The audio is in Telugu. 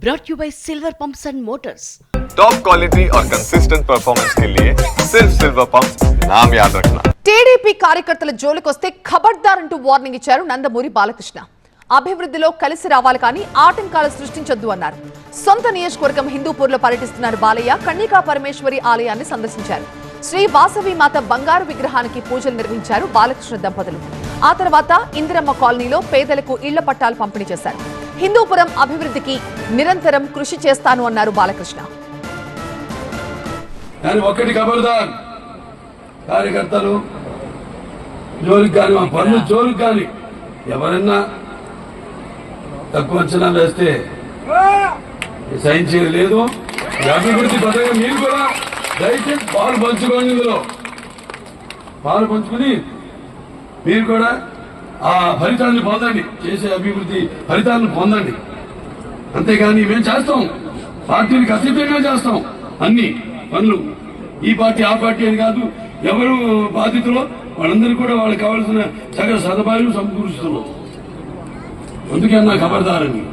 brought you by Silver Pumps and Motors. Top quality और कंसिस्टेंट परफॉर्मेंस के लिए सिर्फ सिल्वर पंप्स नाम याद रखना. టీడీపీ కార్యకర్తల జోలికొస్తే ఖబర్దార్ అంటూ వార్నింగ్ ఇచ్చారు నందమూరి బాలకృష్ణ. అభివృద్ధిలో కలిసి రావాలి కానీ ఆటంకాలు సృష్టించొద్దు అన్నారు. సొంత నియోజకవర్గం హిందూపూర్లో పర్యటిస్తున్నారు బాలయ్య. కన్యకా పరమేశ్వరి ఆలయాన్ని సందర్శించారు. శ్రీ వాసవి మాత బంగారు విగ్రహానికి పూజలు నిర్వహించారు బాలకృష్ణ దంపతులు. ఆ తర్వాత ఇందిరమ్మ కాలనీలో పేదలకు ఇళ్ల పట్టాలు పంపిణీ చేశారు. హిందూపురం అభివృద్ధికి నిరంతరం కృషి చేస్తాను అన్నారు బాలకృష్ణ. ఒక్కటి ఖబర్దార్, కార్యకర్తలు జోలికి కానీ మా పనులు జోలికి కానీ ఎవరన్నా తక్కువ అంచనా వేస్తే సహించేది లేదు. అభివృద్ధి పథకం మీరు కూడా దయచేసి పాలు పంచుకోండి. ఇందులో పాలు పంచుకుని మీరు కూడా ఆ ఫలితాన్ని పొందండి, చేసే అభివృద్ధి ఫలితాలను పొందండి. అంతేగాని మేము చేస్తాం, పార్టీలకు అతీతంగా చేస్తాం అన్ని పనులు. ఈ పార్టీ ఆ పార్టీ అని కాదు, ఎవరు బాధితులో వాళ్ళందరూ కూడా వాళ్ళకి కావాల్సిన సకల సదుపాయాలు సమకూరుస్తున్నాం. అందుకే నా ఖబర్దారని